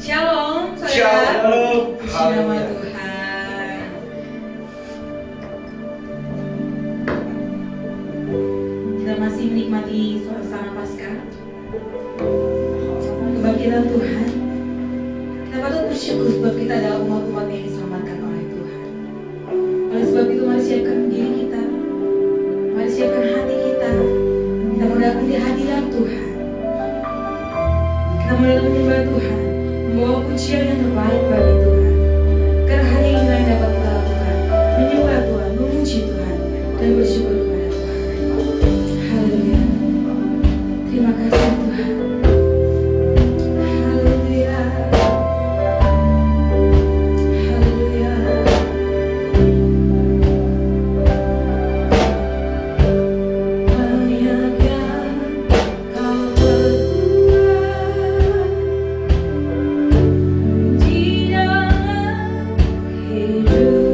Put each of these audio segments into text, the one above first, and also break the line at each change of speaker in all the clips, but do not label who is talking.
Shalom, saudara.
Shalom.
Puji nama Tuhan. Kita masih menikmati suasana Paskah, kebangkitan Tuhan. Kita patut bersyukur sebab kita adalah umat-umat yang diselamatkan oleh Tuhan. Oleh sebab itu mari siapkan diri kita, mari siapkan hati kita. Kita berdatang di hadirat Tuhan. Kita mulai menyembah Tuhan, membawa pujian yang terbaik bagi Tuhan. Karena hari ini yang dapat kita lakukan, menyembah Tuhan, memuji Tuhan, dan bersyukur kepada Tuhan. Haleluya. Terima kasih Tuhan. Haleluya. Haleluya. Banyak yang kau perbuat di dalam hidupku.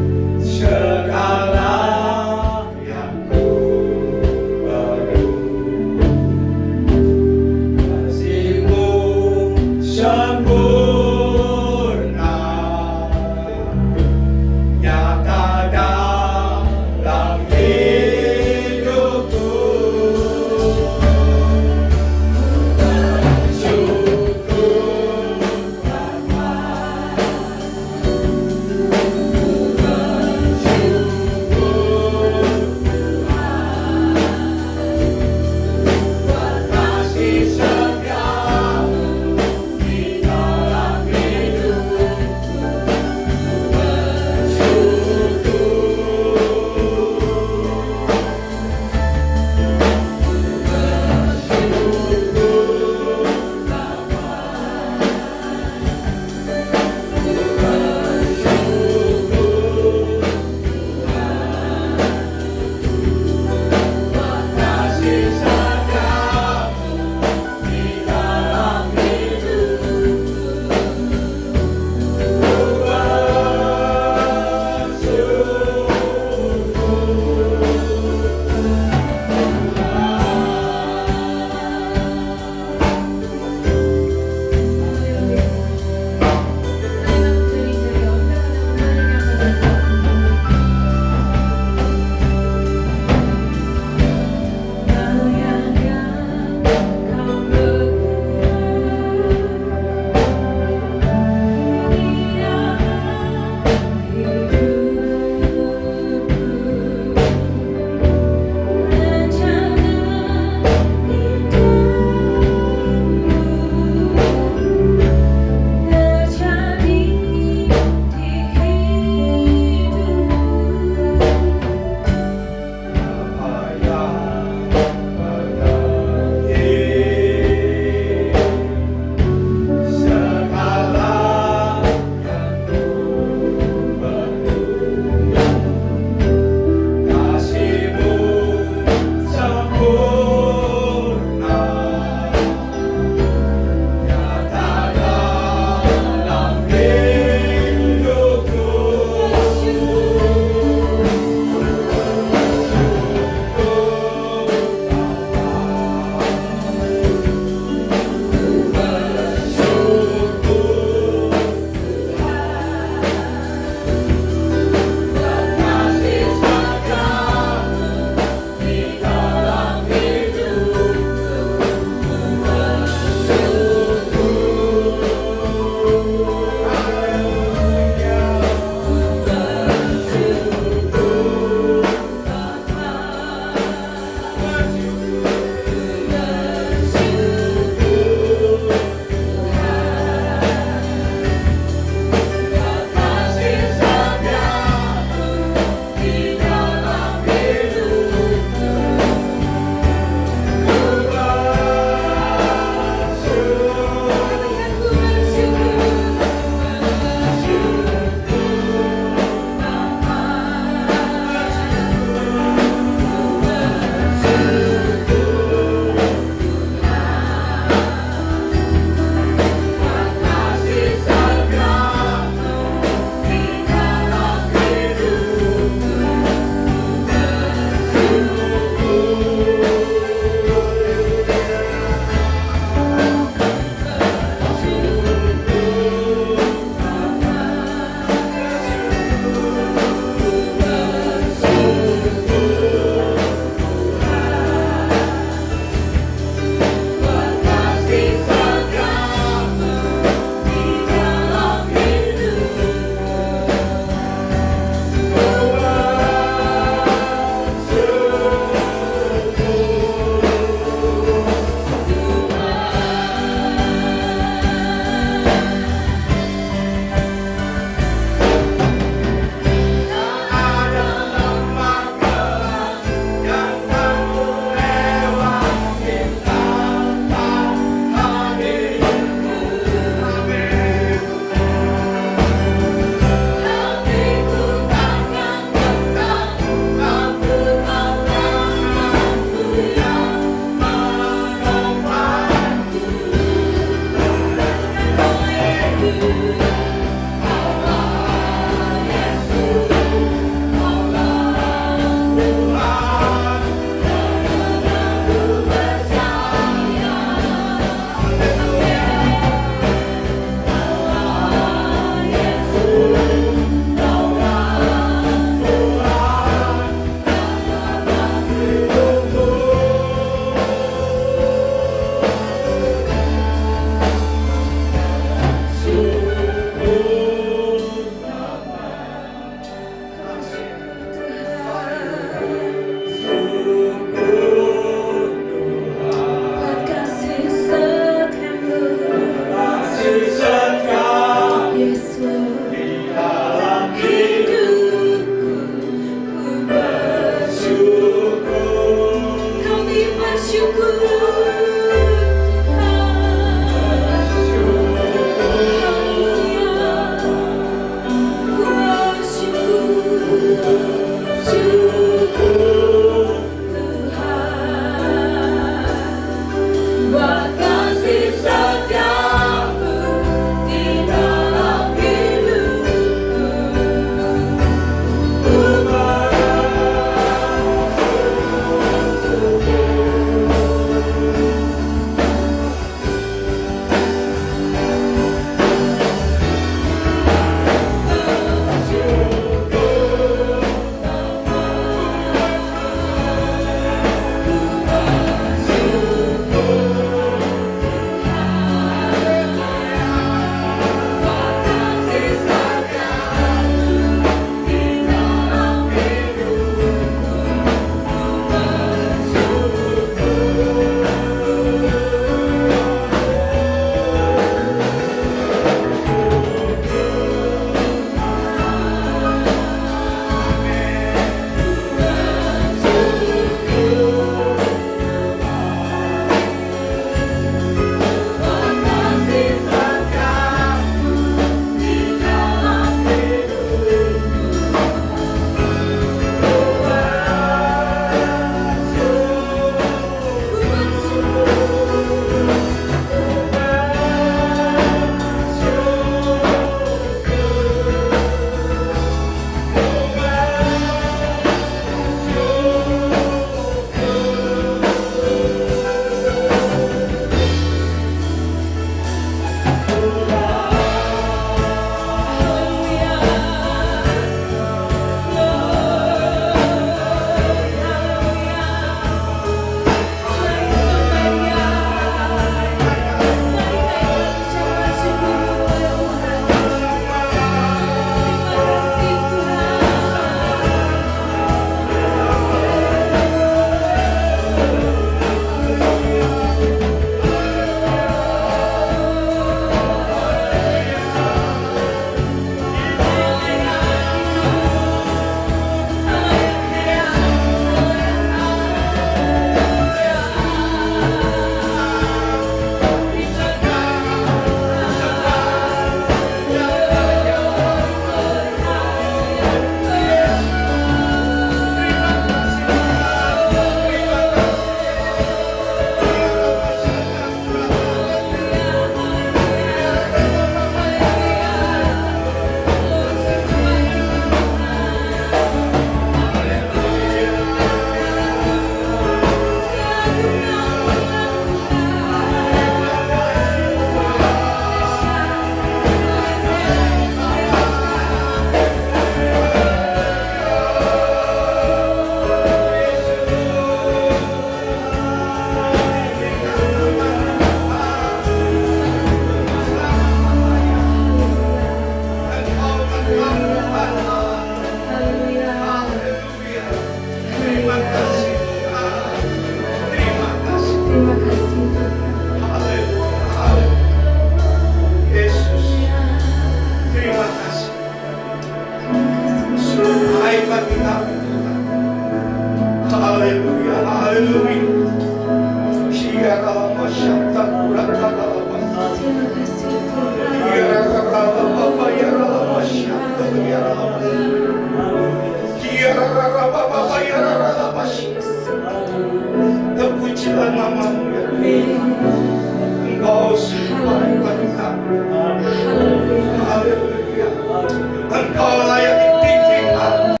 Engkau layak ditinggikan.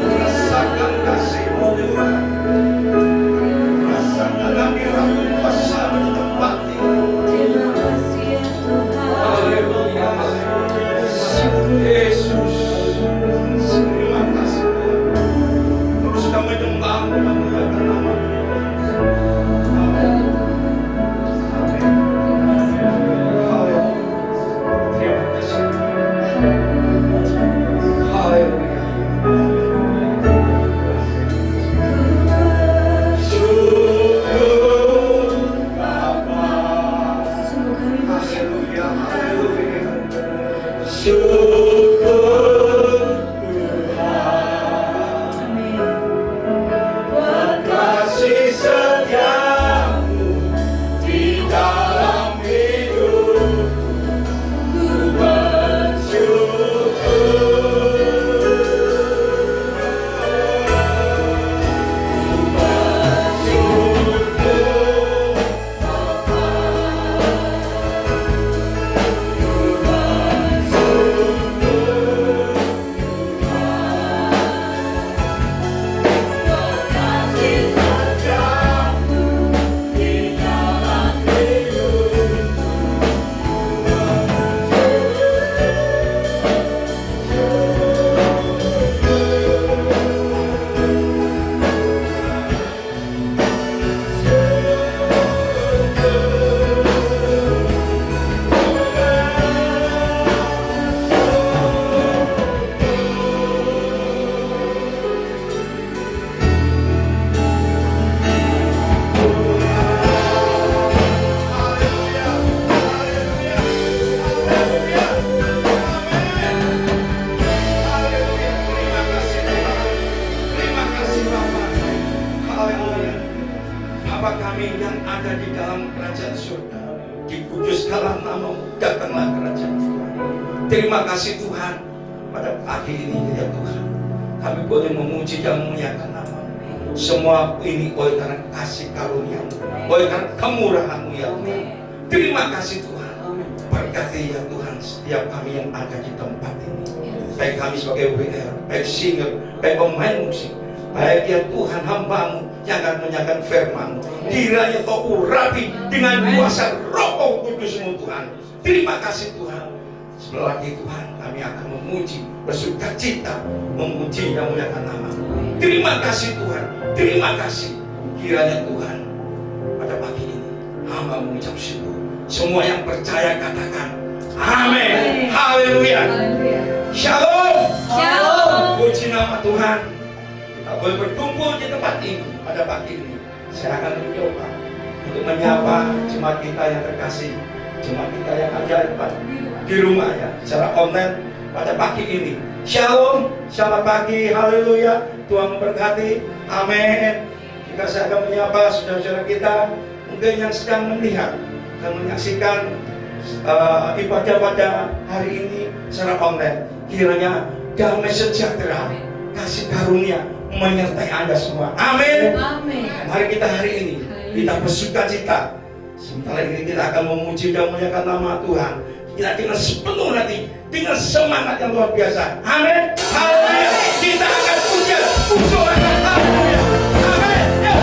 Rasakan kasih-Mu Tuhan. Rasakan hadirat-Mu bersama di tempat ini. Haleluya. Yesus. Terima kasih Tuhan. Terus kami menyembah-Mu dan memuliakan nama-Mu. Terima kasih. Haleluya. Bapa kami yang ada di dalam kerajaan surga, dikuduskanlah nama-Mu, datanglah kerajaan Tuhan. Terima kasih Tuhan, pada pagi ini ya Tuhan, kami boleh memuji dan memuliakan nama-Mu. Semua ini oleh karena kasih karunia-Mu, oleh karena kemurahan-Mu ya Tuhan. Terima kasih Tuhan, berkati ya Tuhan setiap kami yang ada di tempat ini, baik kami sebagai WR, baik singer, baik pemain musik, baik ya Tuhan hamba-Mu yang akan menyampaikan firman-Mu. Kiranya Kau urapi dengan kuasa Roh Kudus-Mu Tuhan. Terima kasih Tuhan. Sebelah lagi Tuhan, kami akan memuji, bersuka cita, memuji dan memuliakan nama-Mu. Terima kasih Tuhan, terima kasih. Kiranya Tuhan, pada pagi ini hamba mengucap syukur. Semua yang percaya katakan amin. Haleluya. Shalom.
Shalom.
Puji nama Tuhan. Kita boleh berkumpul di tempat ini pada pagi ini. Saya akan mencoba untuk menyapa jemaat kita yang terkasih, jemaat kita yang ada di rumah ya, secara online pada pagi ini. Shalom, selamat pagi, haleluya. Tuhan memberkati, amin. Jika saya akan menyapa saudara-saudara kita mungkin yang sedang melihat dan menyaksikan ibadah pada hari ini secara online, kiranya damai sejahtera, kasih karunia menyertai Anda semua. Amin.
Amin.
Mari kita hari ini kita bersuka cita. Sementara ini kita akan memuji dan memuliakan nama Tuhan. Kita dengan sepenuh hati, dengan semangat yang luar biasa. Amin. Haleluya. Kita akan puja, pujian. Haleluya. Amin. Ya.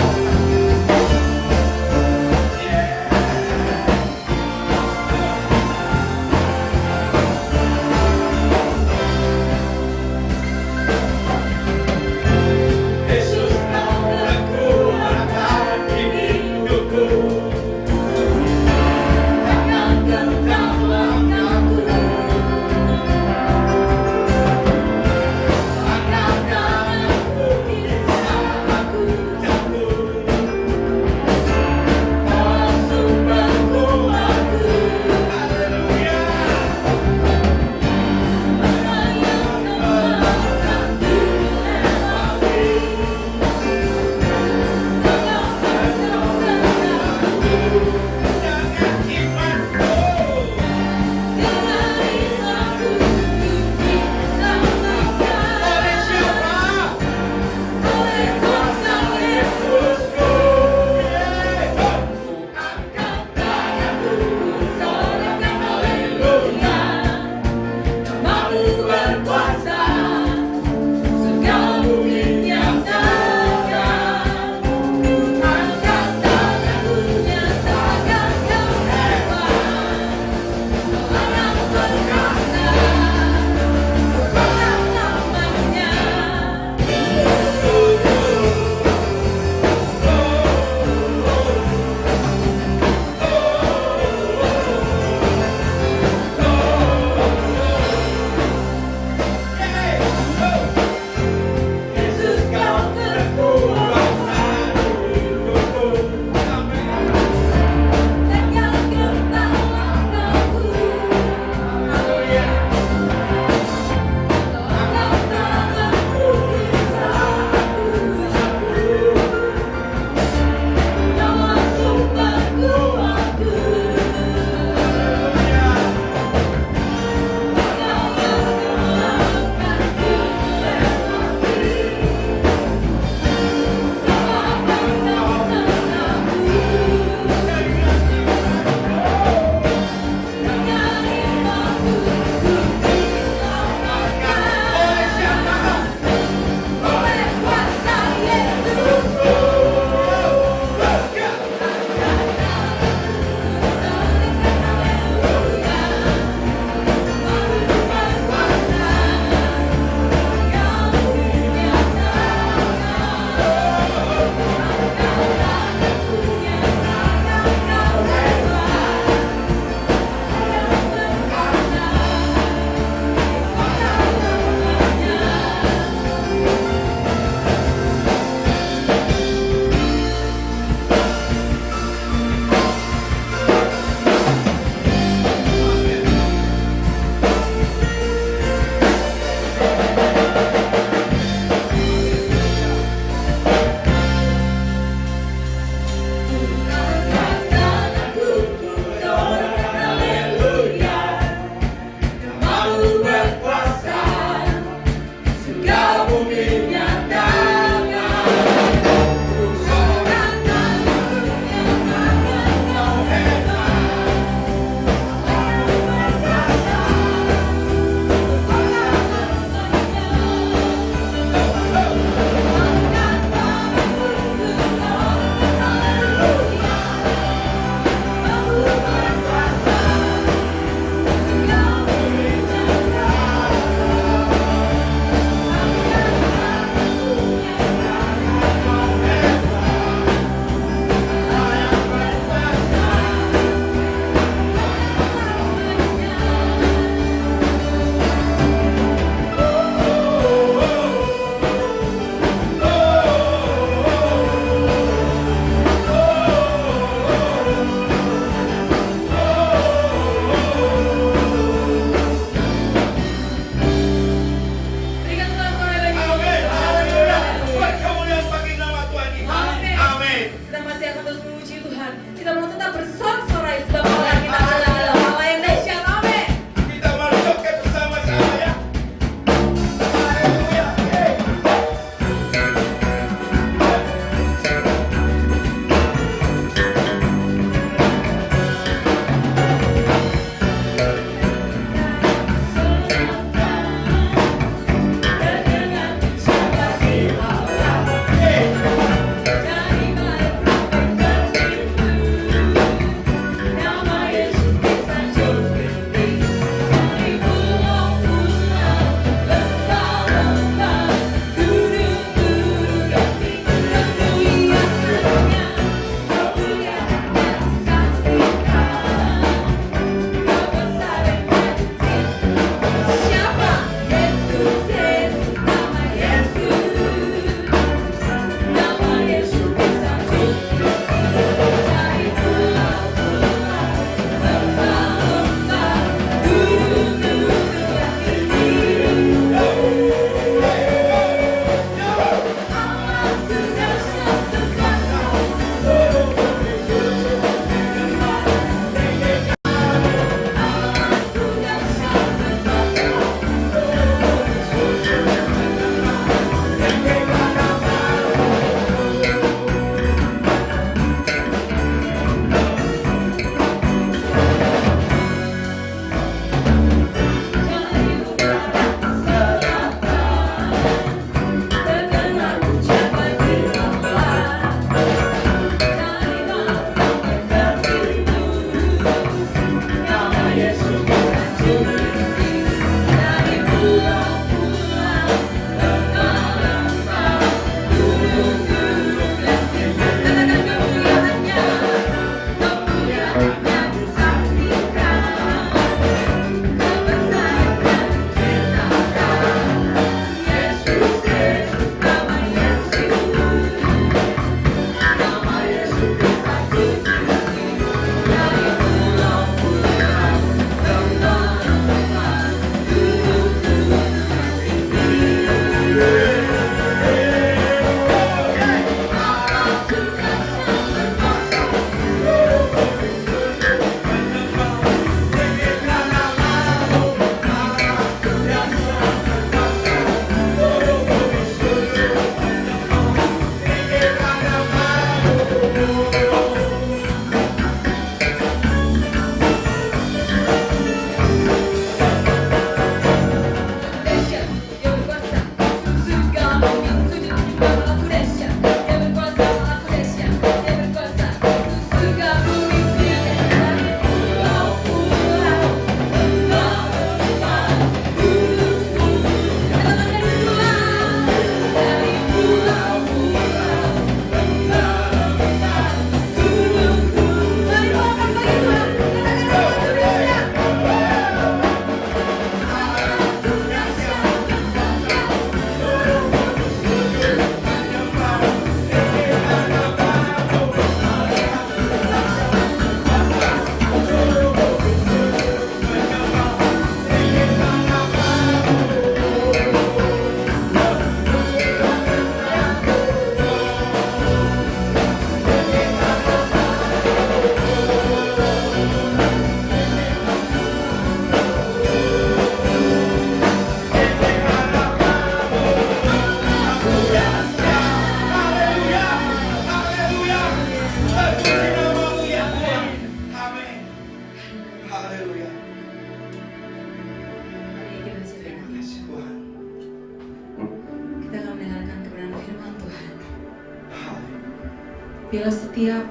Biarlah setiap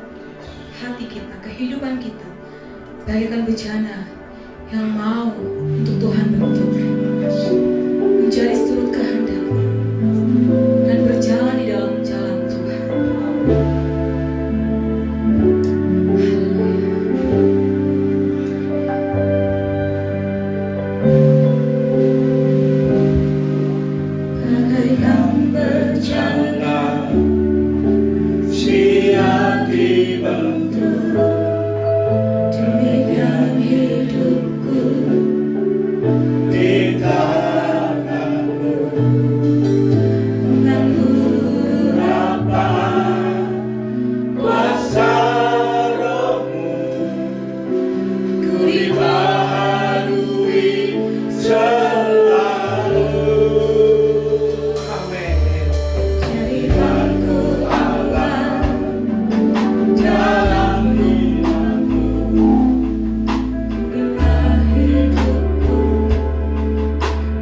hati kita, kehidupan kita bagaikan bejana yang mau untuk Tuhan bentuk menjadi seturut kehendak dan berjalan di dalam jalan Tuhan. Bagaikan bejana siap dibentuk, demikian hidupku di tanganmu. Dengan urapan kuasa rohmu, ku dibaharui selalu. Amin. Jadikanku Allah dalam hidupku, bila hidupku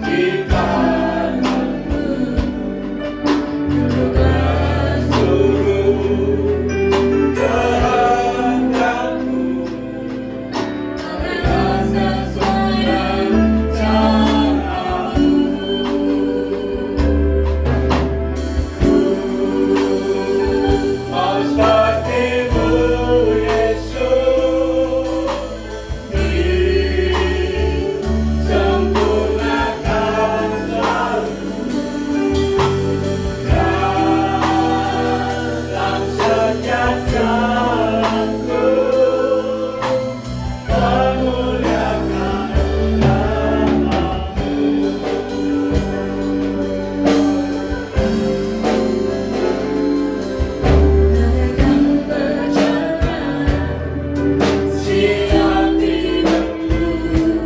di tanganmu. Tentukan seluruh kehendakmu, adalah sesuai rencanamu. Mau sepertimu Yesus, disempurnakan selalu dalam setiap jalanku, memuliakan namamu. Bagaikan bejana siap dibentuk,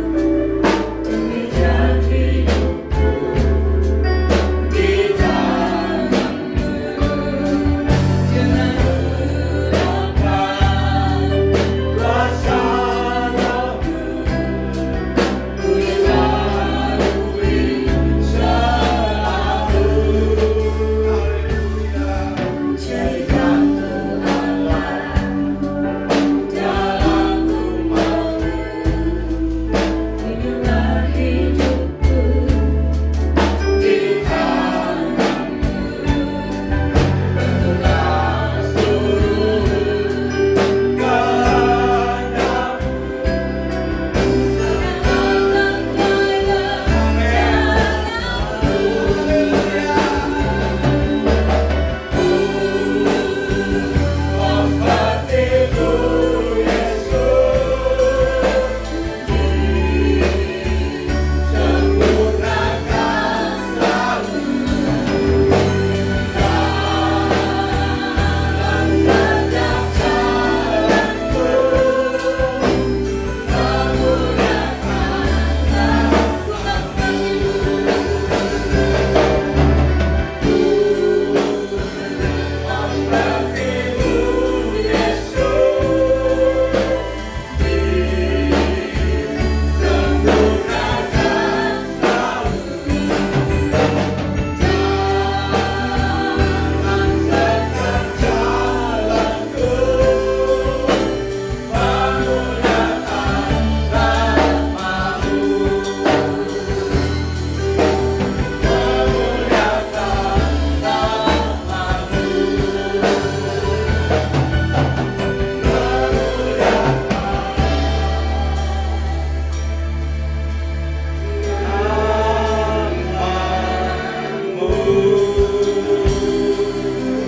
demikian hidupku di tanganmu. Dengan urapan kuasa rohmu, ku dibaharui selalu. Jadikanku Allah dalam rumahmu, inilah hidupku di tanganmu. Tentukan seluruh kehendakmu,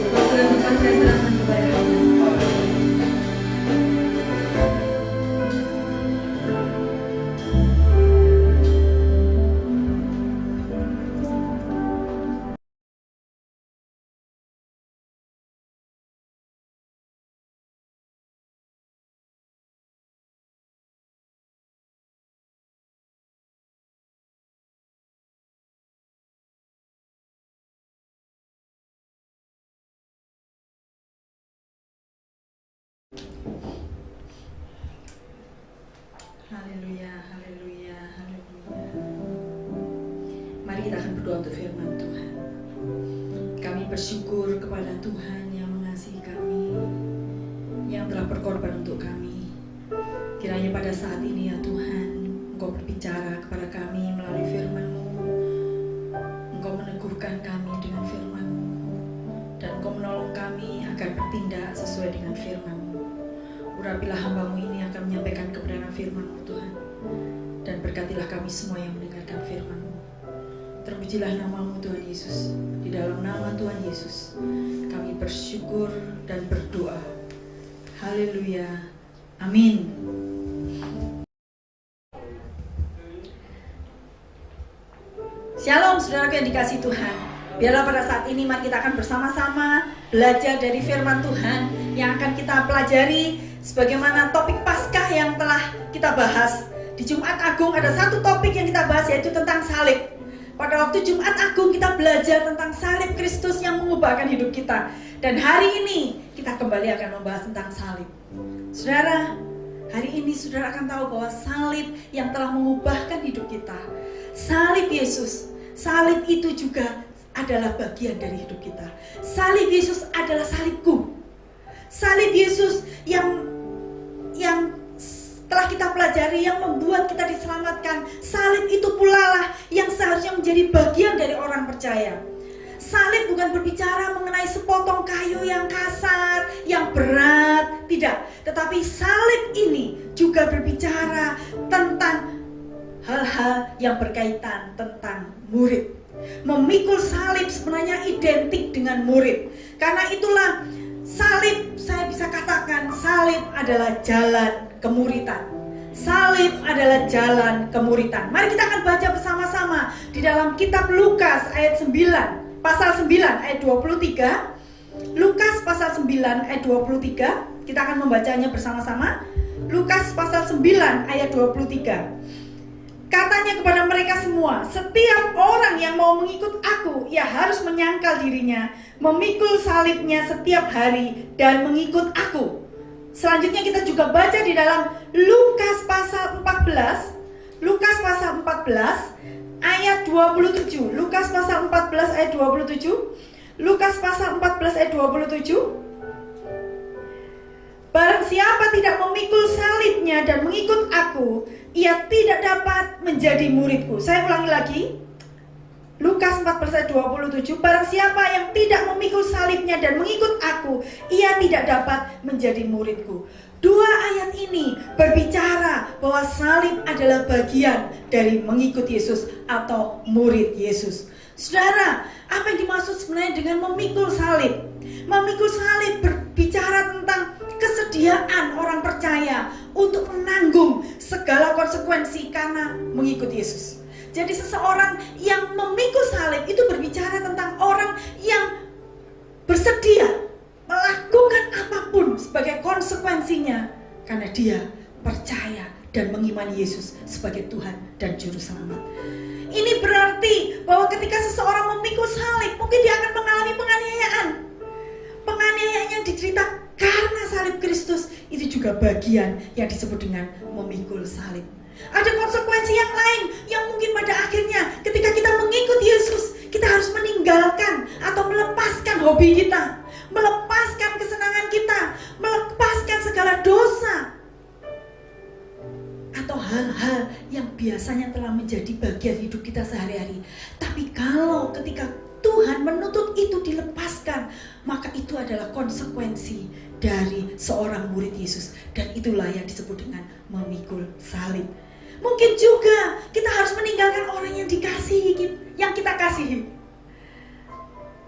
waktu dan tempat saya serahkan kepada Allah. Haleluya, haleluya, haleluya. Mari kita akan berdoa untuk firman Tuhan. Kami bersyukur kepada Tuhan yang mengasihi kami. berkorban untuk kami. Kiranya pada saat ini ya Tuhan, Engkau berbicara kepada kami melalui firman-Mu. Engkau meneguhkan kami dengan firman-Mu, dan Engkau menolong kami agar bertindak sesuai dengan firman-Mu. Urapilah hamba-Mu ini akan menyampaikan kebenaran firman-Mu Tuhan, dan berkatilah kami semua yang mendengarkan firman-Mu. Terpujilah nama-Mu Tuhan Yesus. Di dalam nama Tuhan Yesus kami bersyukur dan berdoa. Haleluya. Amin. Shalom saudaraku yang dikasihi Tuhan. Biarlah pada saat ini mari kita akan bersama-sama belajar dari firman Tuhan yang akan kita pelajari sebagaimana topik Paskah yang telah kita bahas. Di Jumat Agung ada satu topik yang kita bahas, yaitu tentang salib. Pada waktu Jumat Agung kita belajar tentang salib Kristus yang mengubahkan hidup kita. Dan hari ini kita kembali akan membahas tentang salib. Saudara, hari ini saudara akan tahu bahwa salib yang telah mengubahkan hidup kita, salib Yesus, salib itu juga adalah bagian dari hidup kita. Salib Yesus adalah salibku. Salib Yesus yang telah kita pelajari, yang membuat kita diselamatkan. Salib itu pula lah yang seharusnya menjadi bagian dari orang percaya. Salib bukan berbicara mengenai sepotong kayu yang kasar, yang berat, tidak. Tetapi salib ini juga berbicara tentang hal-hal yang berkaitan tentang murid. Memikul salib sebenarnya identik dengan murid. Karena itulah salib, saya bisa katakan salib adalah jalan kemuritan. Salib adalah jalan kemuritan. Mari kita akan baca bersama-sama di dalam kitab Lukas ayat 9. Pasal 9 ayat 23. Lukas pasal 9 ayat 23. Kita akan membacanya bersama-sama. Lukas pasal 9 ayat 23. Katanya kepada mereka semua, setiap orang yang mau mengikut aku, ia harus menyangkal dirinya, memikul salibnya setiap hari, dan mengikut aku. Selanjutnya kita juga baca di dalam Lukas pasal 14. Lukas pasal 14 ayat 27. Lukas pasal 14 ayat 27. Lukas pasal 14 ayat 27. Barang siapa tidak memikul salibnya dan mengikut aku, ia tidak dapat menjadi muridku. Saya ulangi lagi. Lukas 14 ayat 27. Barang siapa yang tidak memikul salibnya dan mengikut aku, ia tidak dapat menjadi muridku. Dua ayat ini berbicara bahwa salib adalah bagian dari mengikut Yesus atau murid Yesus. Saudara, apa yang dimaksud sebenarnya dengan memikul salib? Memikul salib berbicara tentang kesediaan orang percaya untuk menanggung segala konsekuensi karena mengikut Yesus. Jadi seseorang yang memikul salib itu berbicara tentang orang yang bersedia melakukan apapun sebagai konsekuensinya karena dia percaya dan mengimani Yesus sebagai Tuhan dan Juru Selamat. Ini berarti bahwa ketika seseorang memikul salib, mungkin dia akan mengalami penganiayaan. Penganiayaan yang dicerita karena salib Kristus itu juga bagian yang disebut dengan memikul salib. Ada konsekuensi yang lain yang mungkin pada akhirnya ketika kita mengikut Yesus, kita harus meninggalkan atau melepaskan hobi kita, melepaskan kesenangan kita, melepaskan segala dosa atau hal-hal yang biasanya telah menjadi bagian hidup kita sehari-hari. Tapi kalau ketika Tuhan menuntut itu dilepaskan, maka itu adalah konsekuensi dari seorang murid Yesus. Dan itulah yang disebut dengan memikul salib. Mungkin juga kita harus meninggalkan orang yang dikasihi, yang kita kasihi.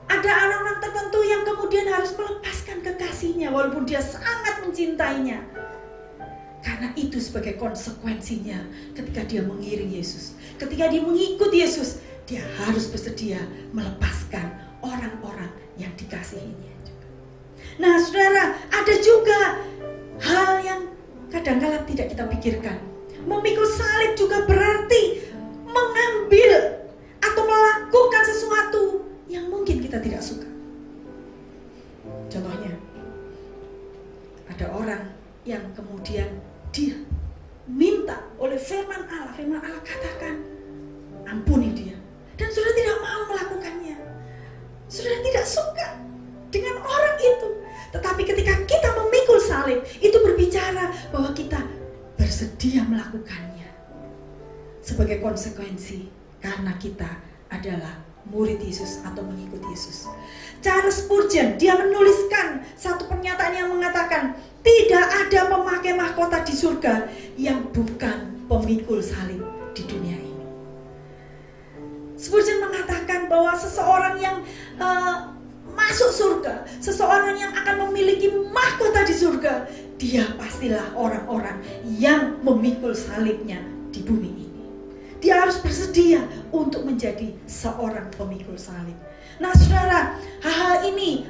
Ada orang-orang tertentu yang kemudian harus melepaskan kekasihnya walaupun dia sangat mencintainya. Karena itu sebagai konsekuensinya ketika dia mengiring Yesus. Ketika dia mengikut Yesus, dia harus bersedia melepaskan orang-orang yang dikasihinya juga. Nah saudara, ada juga hal yang kadang-kala tidak kita pikirkan. Memikul salib juga berarti mengambil atau melakukan sesuatu yang mungkin kita tidak suka. Contohnya, ada orang yang kemudian dia minta oleh firman Allah katakan ampuni dia, dan saudara tidak mau melakukannya. Saudara tidak suka dengan orang itu. Tetapi ketika kita memikul salib, itu melakukannya sebagai konsekuensi karena kita adalah murid Yesus atau mengikuti Yesus. Charles Spurgeon, dia menuliskan satu pernyataan yang mengatakan, tidak ada pemakai mahkota di surga yang bukan pemikul salib di dunia ini. Spurgeon mengatakan bahwa seseorang yang masuk surga, seseorang yang akan memiliki mahkota di surga, dia pastilah orang-orang yang memikul salibnya di bumi ini. Dia harus bersedia untuk menjadi seorang pemikul salib. Nah saudara, hal-hal ini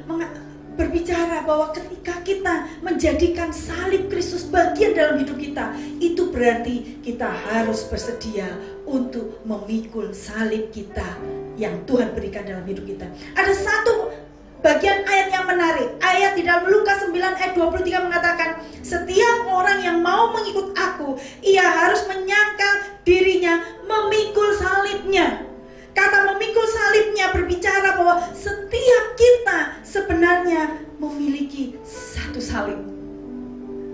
berbicara bahwa ketika kita menjadikan salib Kristus bagian dalam hidup kita, itu berarti kita harus bersedia untuk memikul salib kita yang Tuhan berikan dalam hidup kita. Ada satu bagian ayat yang menarik. Ayat di dalam Lukas 9 ayat 23 mengatakan, setiap orang yang mau mengikut aku, ia harus menyangkal dirinya, memikul salibnya. Kata memikul salibnya berbicara bahwa setiap kita sebenarnya memiliki satu salib.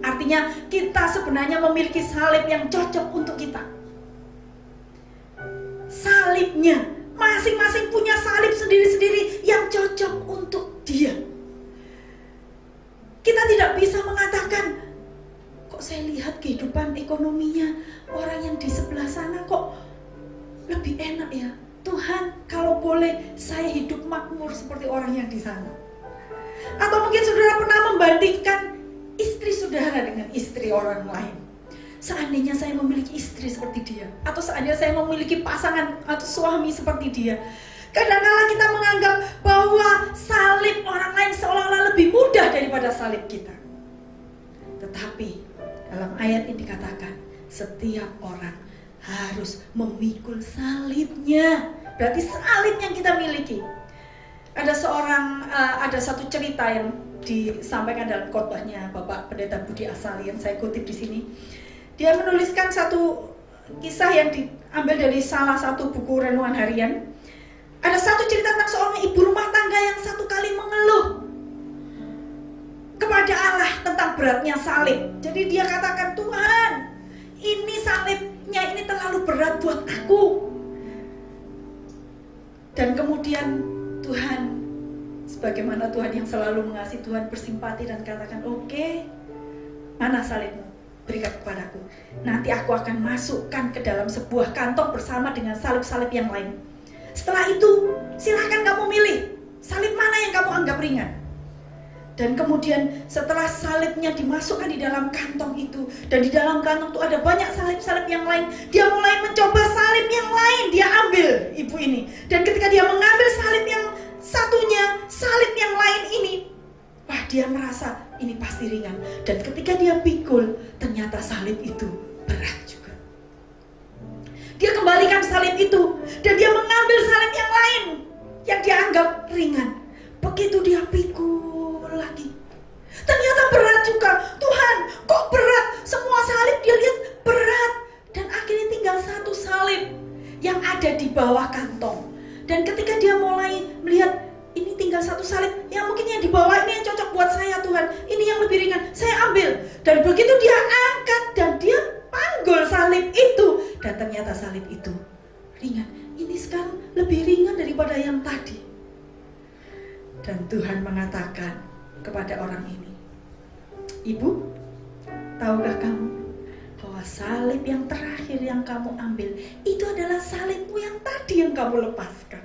Artinya kita sebenarnya memiliki salib yang cocok untuk kita. Salibnya, masing-masing punya salib sendiri-sendiri yang cocok untuk dia. Kita tidak bisa mengatakan, kok saya lihat kehidupan ekonominya orang yang di sebelah sana kok lebih enak ya. Tuhan, kalau boleh saya hidup makmur seperti orang yang di sana. Atau mungkin saudara pernah membandingkan istri saudara dengan istri orang lain. Seandainya saya memiliki istri seperti dia, atau seandainya saya memiliki pasangan atau suami seperti dia, kadang-kadang kita menganggap bahwa salib orang lain seolah-olah lebih mudah daripada salib kita. Tetapi dalam ayat ini dikatakan, setiap orang harus memikul salibnya. Berarti salib yang kita miliki. Ada satu cerita yang disampaikan dalam khotbahnya Bapak Pendeta Budi Asalian, saya kutip di sini. Dia menuliskan satu kisah yang diambil dari salah satu buku renungan harian. Ada satu cerita tentang seorang ibu rumah tangga yang satu kali mengeluh kepada Allah tentang beratnya salib. Jadi dia katakan, Tuhan, ini salibnya ini terlalu berat buat aku. Dan kemudian Tuhan, sebagaimana Tuhan yang selalu mengasihi, Tuhan bersimpati dan katakan, oke, mana salibmu? Berikan kepadaku. Nanti aku akan masukkan ke dalam sebuah kantong bersama dengan salib-salib yang lain. Setelah itu, silakan kamu milih salib mana yang kamu anggap ringan. Dan kemudian setelah salibnya dimasukkan di dalam kantong itu, dan di dalam kantong itu ada banyak salib-salib yang lain, dia mulai mencoba salib yang lain, dia ambil ibu ini. Dan ketika dia mengambil salib yang satunya, salib yang lain ini, wah, dia merasa ini pasti ringan. Dan ketika dia pikul, ternyata salib itu berat juga. Dia kembalikan salib itu, dan dia mengambil salib yang lain yang dia anggap ringan. Begitu dia pikul lagi, ternyata berat juga. Tuhan, kok berat? Semua salib dia lihat berat. Dan akhirnya tinggal satu salib yang ada di bawah kantong. Dan ketika dia mulai melihat, ini tinggal satu salib, yang mungkin yang di bawah ini yang cocok buat saya Tuhan, ini yang lebih ringan, saya ambil. Dan begitu dia angkat dan dia panggul salib itu, dan ternyata salib itu ringan. Ini sekarang lebih ringan daripada yang tadi. Dan Tuhan mengatakan kepada orang ini, Ibu, tahukah kamu bahwa salib yang terakhir yang kamu ambil itu adalah salibmu yang tadi yang kamu lepaskan.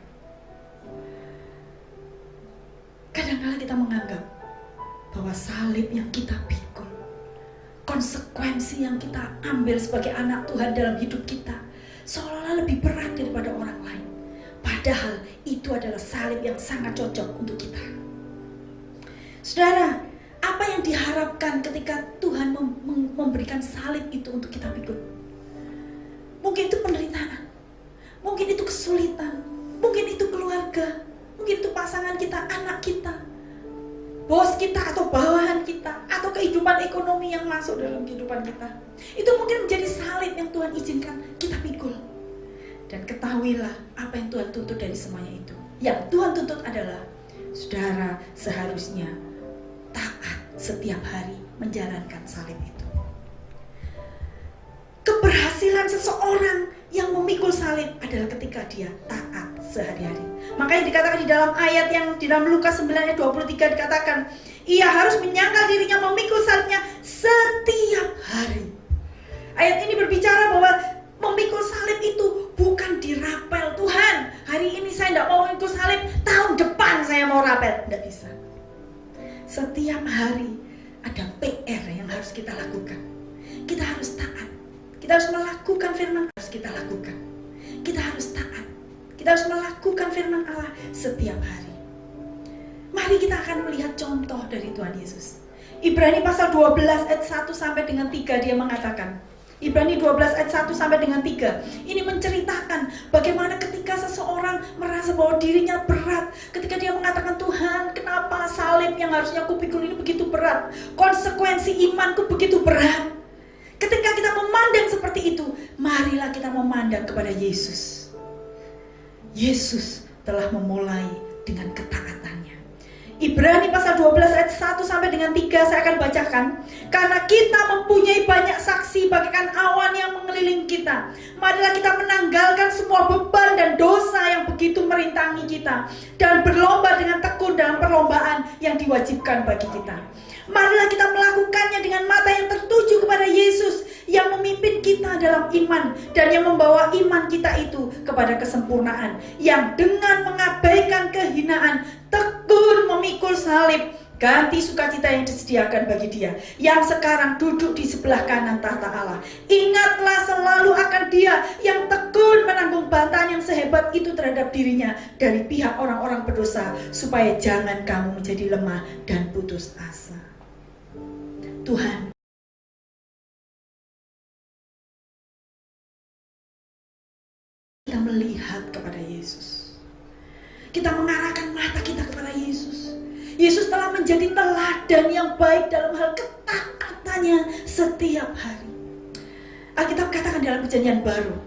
Kadang-kadang kita menganggap bahwa salib yang kita pikul, konsekuensi yang kita ambil sebagai anak Tuhan dalam hidup kita, seolah-olah lebih berat daripada orang lain. Padahal itu adalah salib yang sangat cocok untuk kita. Saudara, apa yang diharapkan ketika Tuhan memberikan salib itu untuk kita pikul? Mungkin itu penderitaan, mungkin itu kesulitan, mungkin itu keluarga, mungkin itu pasangan kita, anak kita, bos kita atau bawahan kita, atau kehidupan ekonomi yang masuk dalam kehidupan kita. Itu mungkin menjadi salib yang Tuhan izinkan kita pikul. Dan ketahuilah apa yang Tuhan tuntut dari semuanya itu. Yang Tuhan tuntut adalah saudara seharusnya taat setiap hari menjalankan salib itu.
keberhasilan seseorang yang memikul salib adalah ketika dia taat sehari-hari. Makanya dikatakan di dalam ayat yang di dalam Lukas 9 ayat 23 dikatakan, ia harus menyangkal dirinya memikul salibnya setiap hari. Ayat ini berbicara bahwa memikul salib itu bukan dirapel. Tuhan, hari ini saya tidak mau memikul salib, tahun depan saya mau rapel. Tidak bisa. Setiap hari ada PR yang harus kita lakukan. Kita harus taat. Kita harus melakukan firman Allah, harus kita lakukan. Kita harus taat. Kita harus melakukan firman Allah setiap hari. Mari kita akan melihat contoh dari Tuhan Yesus. Ibrani pasal 12 ayat 1 sampai dengan 3 dia mengatakan. Ibrani 12 ayat 1 sampai dengan 3. Ini menceritakan bagaimana ketika seseorang merasa bahwa dirinya berat. Ketika dia mengatakan, Tuhan, kenapa salib yang harusnya kupikul ini begitu berat? Konsekuensi imanku begitu berat. Ketika kita memandang seperti itu, marilah kita memandang kepada Yesus. Yesus telah memulai dengan ketaatannya. Ibrani pasal 12 ayat 1 sampai dengan 3 saya akan bacakan. Karena kita mempunyai banyak saksi bagaikan awan yang mengelilingi kita, marilah kita menanggalkan semua beban dan dosa yang begitu merintangi kita, dan berlomba dengan tekun dalam perlombaan yang diwajibkan bagi kita. Marilah kita melakukannya dengan mata yang tertuju kepada Yesus yang memimpin kita dalam iman dan yang membawa iman kita itu kepada kesempurnaan, yang dengan mengabaikan kehinaan tekun memikul salib, ganti sukacita yang disediakan bagi dia yang sekarang duduk di sebelah kanan tahta Allah. Ingatlah selalu akan dia yang tekun menanggung bantahan yang sehebat itu terhadap dirinya dari pihak orang-orang berdosa, supaya jangan kamu menjadi lemah dan putus asa. Tuhan, kita melihat kepada Yesus. Kita mengarahkan mata kita kepada Yesus. Yesus telah menjadi teladan yang baik dalam hal ketaatannya setiap hari. Alkitab katakan dalam Perjanjian Baru,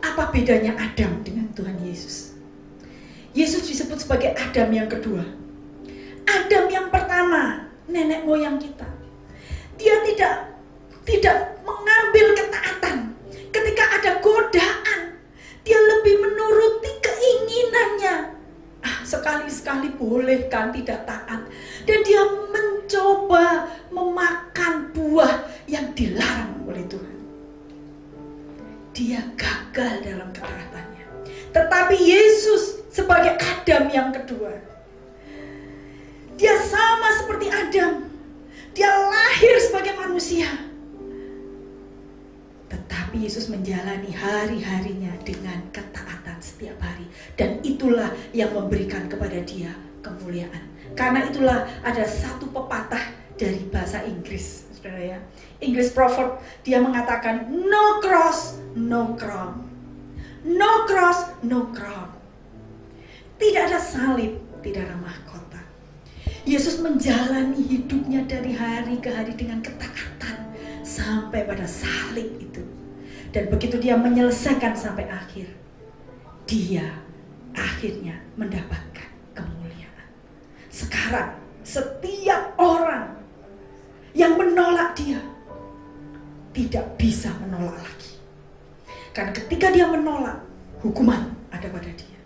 apa bedanya Adam dengan Tuhan Yesus? Yesus disebut sebagai Adam yang kedua. Adam yang pertama, nenek moyang kita. Dia tidak mengambil ketaatan. Ketika ada godaan, dia lebih menuruti keinginannya. Sekali-sekali boleh kan tidak taat. Dan dia mencoba memakan buah yang dilarang oleh Tuhan. Dia gagal dalam ketaatannya. Tetapi Yesus sebagai Adam yang kedua, dia sama seperti Adam. Dia lahir sebagai manusia. Tetapi Yesus menjalani hari-harinya dengan ketaatan setiap hari. Dan itulah yang memberikan kepada dia kemuliaan. Karena itulah ada satu pepatah dari bahasa Inggris, saudara ya. English proverb, dia mengatakan, no cross, no crown. No cross, no crown. Tidak ada salib, tidak ada mahkota. Yesus menjalani hidupnya dari hari ke hari dengan ketaatan sampai pada salib itu. Dan begitu dia menyelesaikan sampai akhir, dia akhirnya mendapatkan kemuliaan. Sekarang setiap orang yang menolak dia tidak bisa menolak lagi. Karena ketika dia menolak, hukuman ada pada dia.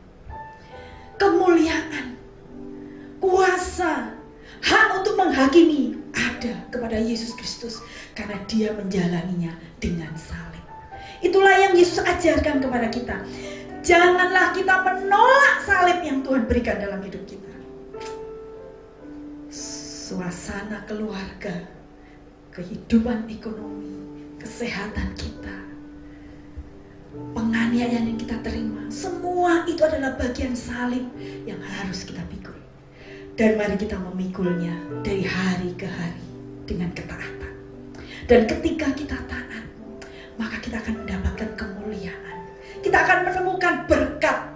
Kemuliaan, kuasa, hak untuk menghakimi ada kepada Yesus Kristus karena dia menjalaninya dengan salib. Itulah yang Yesus ajarkan kepada kita. Janganlah kita menolak salib yang Tuhan berikan dalam hidup kita. Suasana keluarga, kehidupan ekonomi, kesehatan kita, penganiayaan yang kita terima, semua itu adalah bagian salib yang harus kita pikul. Dan mari kita memikulnya dari hari ke hari dengan ketaatan. Dan ketika kita taat, maka kita akan mendapatkan kemuliaan. Kita akan menemukan berkat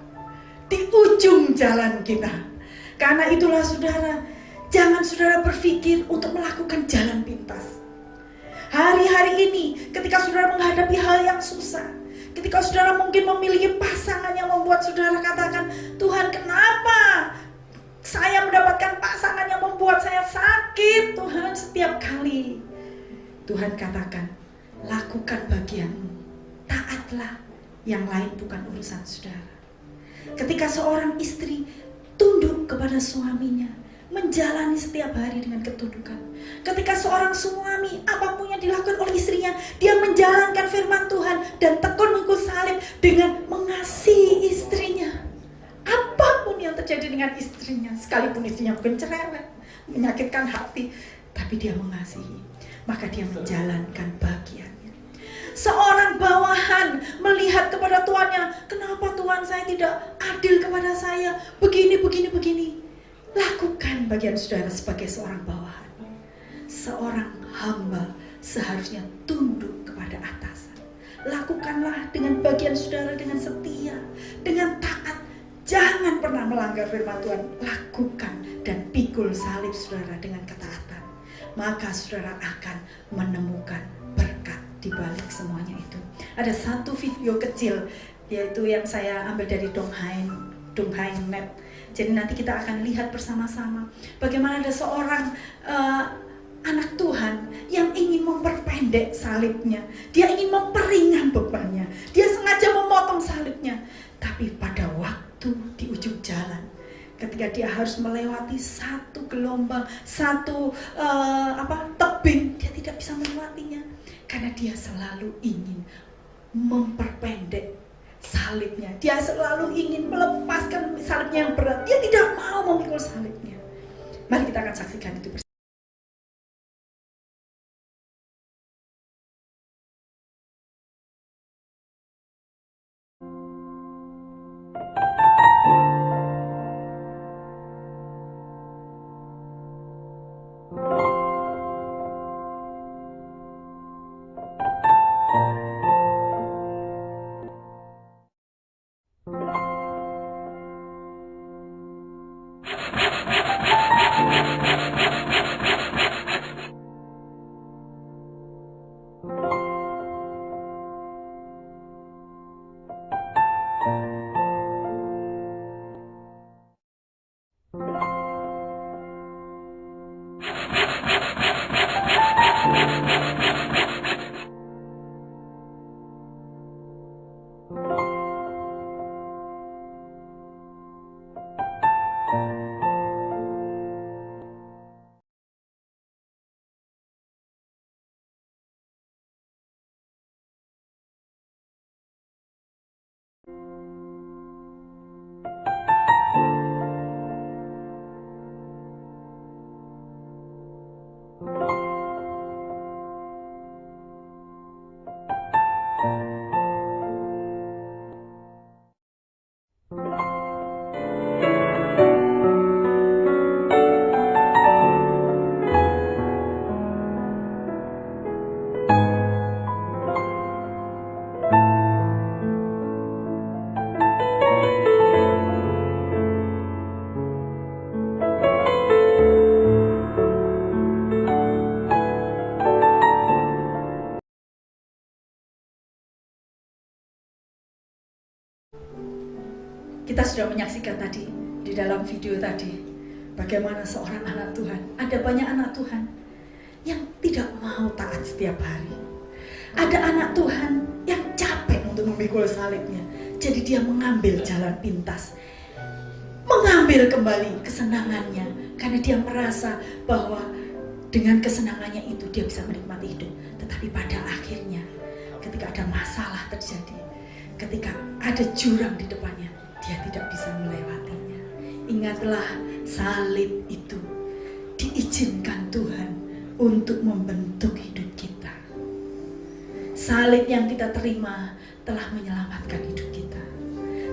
di ujung jalan kita. Karena itulah saudara, jangan saudara berpikir untuk melakukan jalan pintas. Hari-hari ini ketika saudara menghadapi hal yang susah, ketika saudara mungkin memiliki pasangan yang membuat saudara katakan, Tuhan, kenapa saya mendapatkan pasangan yang membuat saya sakit, Tuhan, setiap kali. Tuhan katakan, lakukan bagianmu, taatlah, yang lain bukan urusan saudara. Ketika seorang istri tunduk kepada suaminya, menjalani setiap hari dengan ketundukan. Ketika seorang suami, apapun yang dilakukan oleh istrinya, dia menjalankan firman Tuhan dan tekun memikul salib dengan mengasihi istrinya. Apapun yang terjadi dengan istrinya, sekalipun istrinya mungkin cerewet, menyakitkan hati, tapi dia mengasihi, maka dia menjalankan bagiannya. Seorang bawahan melihat kepada tuannya, kenapa Tuhan saya tidak adil kepada saya, begini. Lakukan bagian saudara sebagai seorang bawahan. Seorang hamba seharusnya tunduk kepada atasan. Lakukanlah dengan bagian saudara dengan setia, dengan taat. Jangan pernah melanggar firman Tuhan. Lakukan dan pikul salib saudara dengan ketaatan. Maka saudara akan menemukan berkat di balik semuanya itu. Ada satu video kecil, yaitu yang saya ambil dari Dong Hain Net. Jadi nanti kita akan lihat bersama-sama bagaimana ada seorang anak Tuhan yang ingin memperpendek salibnya. Dia ingin memperingan bebannya. Dia sengaja memotong salibnya. Tapi pada waktu di ujung jalan, ketika dia harus melewati satu gelombang, satu tebing, dia tidak bisa melewatinya. Karena dia selalu ingin memperpendek salibnya. Dia selalu ingin melepaskan salibnya yang berat. Dia tidak mau memikul salibnya. Mari kita akan saksikan itu bersama. Kita sudah menyaksikan tadi di dalam video tadi bagaimana seorang anak Tuhan, ada banyak anak Tuhan yang tidak mau taat setiap hari. Ada anak Tuhan yang capek untuk memikul salibnya, jadi dia mengambil jalan pintas, mengambil kembali kesenangannya karena dia merasa bahwa dengan kesenangannya itu dia bisa menikmati hidup. Tetapi pada akhirnya ketika ada masalah terjadi, ketika ada jurang di depannya, dia tidak bisa melewatinya. Ingatlah, salib itu diizinkan Tuhan untuk membentuk hidup kita. Salib yang kita terima telah menyelamatkan hidup kita.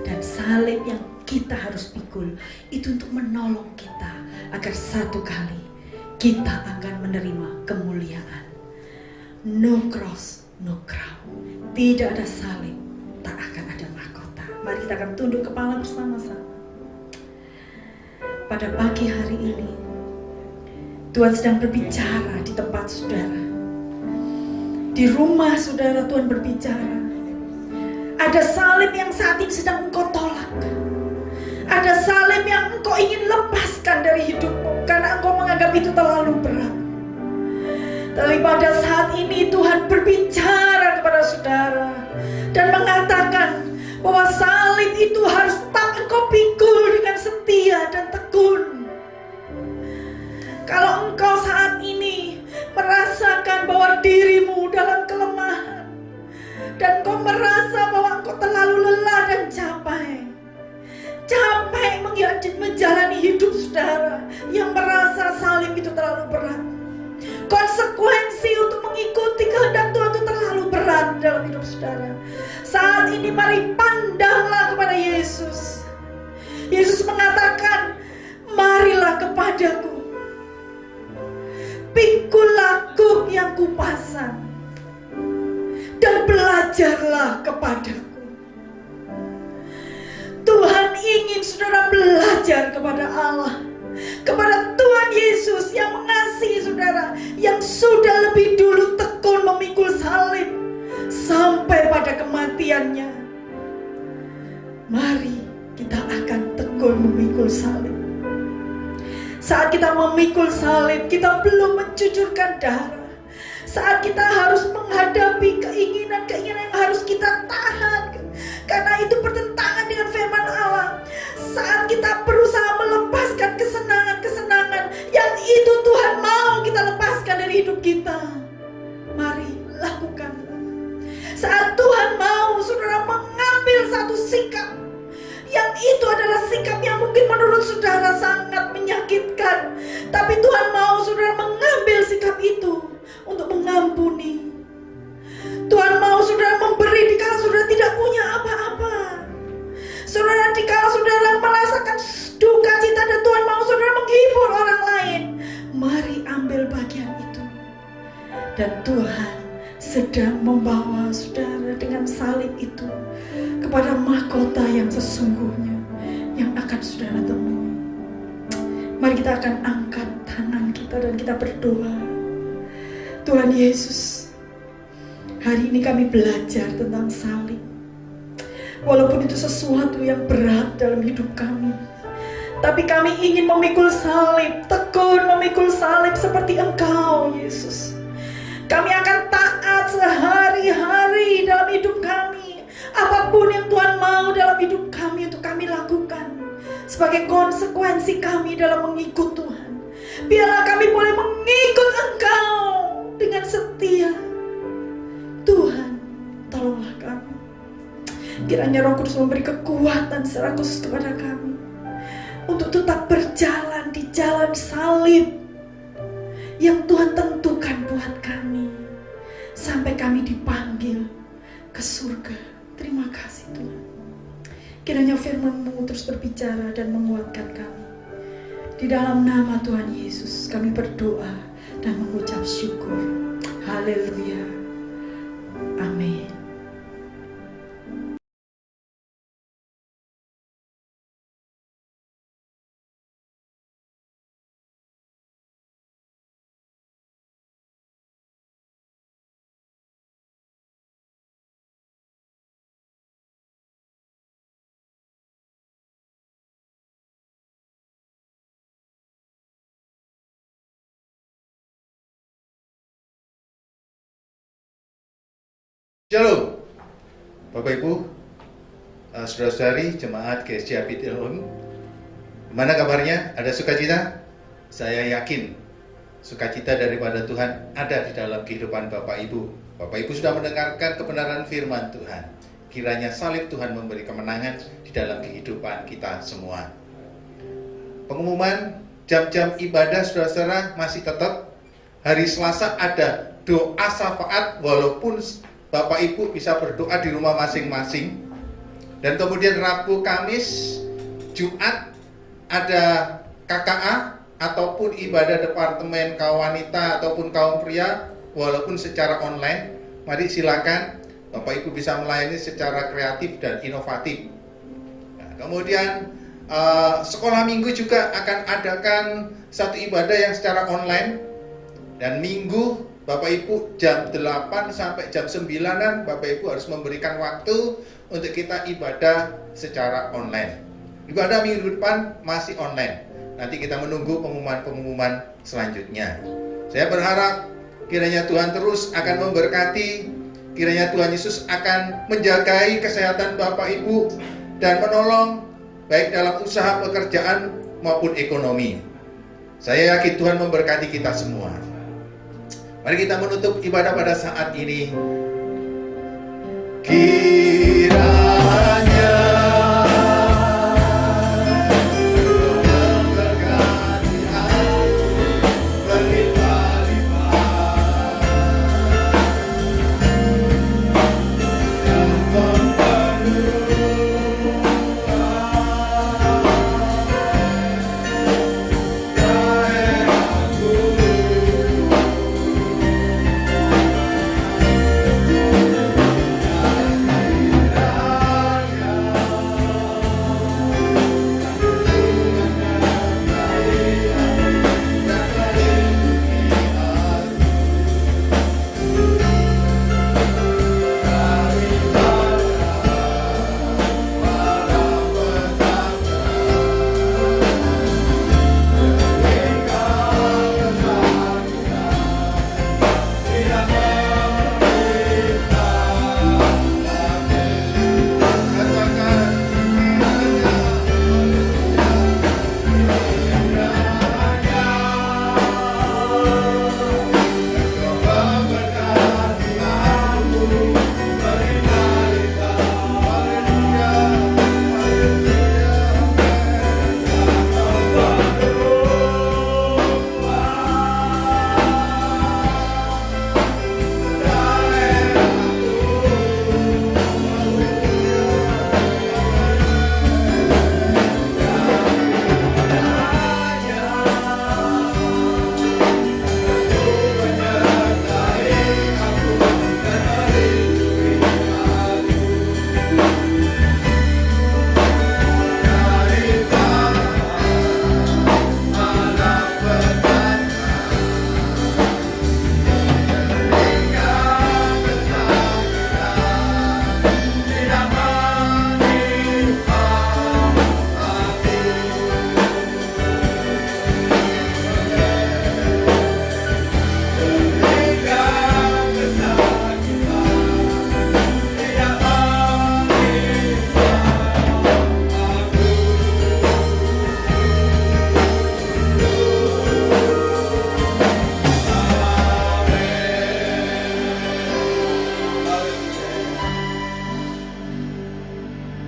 Dan salib yang kita harus pikul itu untuk menolong kita agar satu kali kita akan menerima kemuliaan. No cross, no crown. Tidak ada salib, tak akan ada mahkota. Mari kita akan tunduk kepala bersama-sama. Pada pagi hari ini Tuhan sedang berbicara di tempat saudara. Di rumah saudara Tuhan berbicara. Ada salib yang saat ini sedang engkau tolak. Ada salib yang engkau ingin lepaskan dari hidupmu karena engkau menganggap itu terlalu berat. Tapi pada saat ini Tuhan berbicara kepada saudara dan mengatakan bahwa salib itu harus tetap engkau pikul dengan setia dan tekun. Kalau engkau saat ini merasakan bahwa dirimu dalam kelemahan dan engkau merasa bahwa engkau terlalu lelah dan capek menjalani hidup saudara yang merasa salib itu terlalu berat, konsekuensi untuk mengikuti kehendak Tuhan itu terlalu berat dalam hidup saudara. Saat ini mari pandanglah kepada Yesus. Yesus mengatakan, marilah kepadaku, pikulah kuk yang kupasang, dan belajarlah kepadaku. Tuhan ingin saudara belajar kepada Allah, kepada Tuhan Yesus yang mengasihi saudara, yang sudah lebih dulu tekun memikul salib sampai pada kematiannya. Mari kita akan tekun memikul salib. Saat kita memikul salib, kita belum mencucurkan darah. Saat kita harus menghadapi keinginan-keinginan yang harus kita tahan, karena itu bertentangan dengan firman Allah. Saat kita berusaha melepaskan kesenangan-kesenangan yang itu Tuhan mau kita lepaskan dari hidup kita, mari lakukan. Saat Tuhan mau saudara mengambil satu sikap, yang itu adalah sikap yang mungkin menurut saudara sangat menyakitkan, tapi Tuhan mau saudara mengambil sikap itu untuk mengampuni. Tuhan mau saudara memberi dikala saudara tidak punya apa-apa. Saudara dikala saudara merasakan duka cita, dan Tuhan mau saudara menghibur orang lain. Mari ambil bagian itu. Dan Tuhan sedang membawa saudara dengan salib itu kepada mahkota yang sesungguhnya yang akan saudara temui. Mari kita akan angkat tangan kita dan kita berdoa. Tuhan Yesus, hari ini kami belajar tentang salib. Walaupun itu sesuatu yang berat dalam hidup kami, tapi kami ingin memikul salib, tekun memikul salib seperti Engkau Yesus. Kami akan taat sehari-hari dalam hidup kami. Apapun yang Tuhan mau dalam hidup kami untuk kami lakukan sebagai konsekuensi kami dalam mengikut Tuhan. Biarlah kami boleh mengikut Engkau dengan setia. Tuhan, tolonglah kami. Kiranya Roh Kudus memberi kekuatan secara khusus kepada kami untuk tetap berjalan di jalan salib yang Tuhan tentukan buat kami sampai kami dipanggil ke surga. Terima kasih Tuhan. Kiranya firman-Mu terus berbicara dan menguatkan kami. Di dalam nama Tuhan Yesus kami berdoa dan mengucap syukur. Haleluya. Amin.
Shalom, Bapak Ibu, saudara-saudari jemaat GSJ Abidilum. Gimana kabarnya? Ada sukacita? Saya yakin sukacita daripada Tuhan ada di dalam kehidupan Bapak Ibu. Bapak Ibu sudah mendengarkan kebenaran firman Tuhan. Kiranya salib Tuhan memberi kemenangan di dalam kehidupan kita semua. Pengumuman jam-jam ibadah saudara-saudara masih tetap. Hari Selasa ada doa syafaat, walaupun Bapak Ibu bisa berdoa di rumah masing-masing. Dan kemudian Rabu, Kamis, Jumat ada KKA ataupun ibadah departemen kaum wanita ataupun kaum pria, walaupun secara online. Mari silakan Bapak Ibu bisa melayani secara kreatif dan inovatif. Nah, kemudian sekolah minggu juga akan adakan satu ibadah yang secara online. Dan minggu Bapak Ibu jam 8 sampai jam 9-an Bapak Ibu harus memberikan waktu untuk kita ibadah secara online. Ibadah minggu depan masih online. Nanti kita menunggu pengumuman-pengumuman selanjutnya. Saya berharap Kiranya Tuhan terus akan memberkati. Kiranya Tuhan Yesus akan menjagai kesehatan Bapak Ibu dan menolong baik dalam usaha pekerjaan maupun ekonomi. Saya yakin Tuhan memberkati kita semua. Mari kita menutup ibadah pada saat ini. Kiranya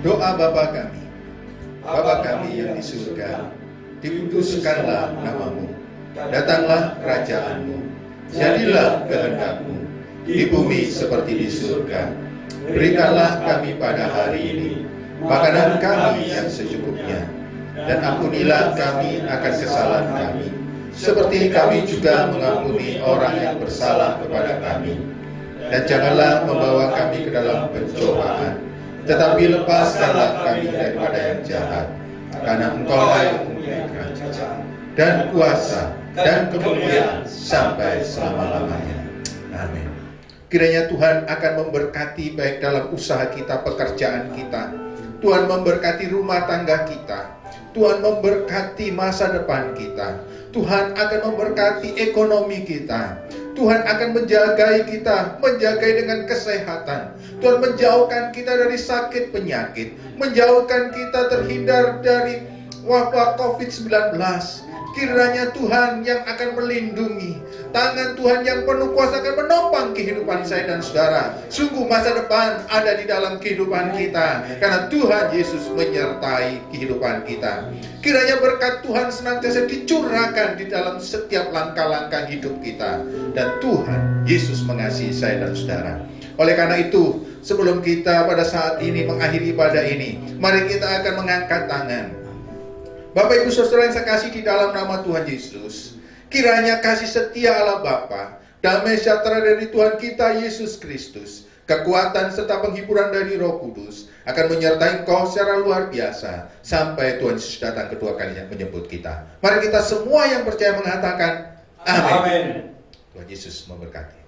doa Bapa kami. Bapa kami yang di surga, dikuduskanlah namamu. Datanglah kerajaan-Mu. Jadilah kehendak-Mu di bumi seperti di surga. Berikanlah kami pada hari ini makanan kami yang secukupnya, dan ampunilah kami akan kesalahan kami, seperti kami juga mengampuni orang yang bersalah kepada kami. Dan janganlah membawa kami ke dalam pencobaan, tetapi lepaskanlah kami daripada yang jahat. Karena Engkau yang mempunyai kerajaan dan kuasa dan kemuliaan sampai selama-lamanya. Amin. Kiranya Tuhan akan memberkati baik dalam usaha kita, pekerjaan kita. Tuhan memberkati rumah tangga kita. Tuhan memberkati masa depan kita. Tuhan akan memberkati ekonomi kita. Tuhan akan menjagai kita, menjagai dengan kesehatan. Tuhan menjauhkan kita dari sakit penyakit, menjauhkan kita terhindar dari wabah COVID-19. Kiranya Tuhan yang akan melindungi, tangan Tuhan yang penuh kuasa akan menopang kehidupan saya dan saudara. Sungguh masa depan ada di dalam kehidupan kita, karena Tuhan Yesus menyertai kehidupan kita. Kiranya berkat Tuhan senantiasa dicurahkan di dalam setiap langkah-langkah hidup kita. Dan Tuhan Yesus mengasihi saya dan saudara. Oleh karena itu, sebelum kita pada saat ini mengakhiri ibadah ini, mari kita akan mengangkat tangan. Bapak Ibu Saudara yang saya kasih di dalam nama Tuhan Yesus, kiranya kasih setia Allah Bapa, damai sejahtera dari Tuhan kita Yesus Kristus, kekuatan serta penghiburan dari Roh Kudus akan menyertai engkau secara luar biasa sampai Tuhan Yesus datang kedua kalinya menjemput kita. Mari kita semua yang percaya mengatakan amin. Tuhan Yesus memberkati.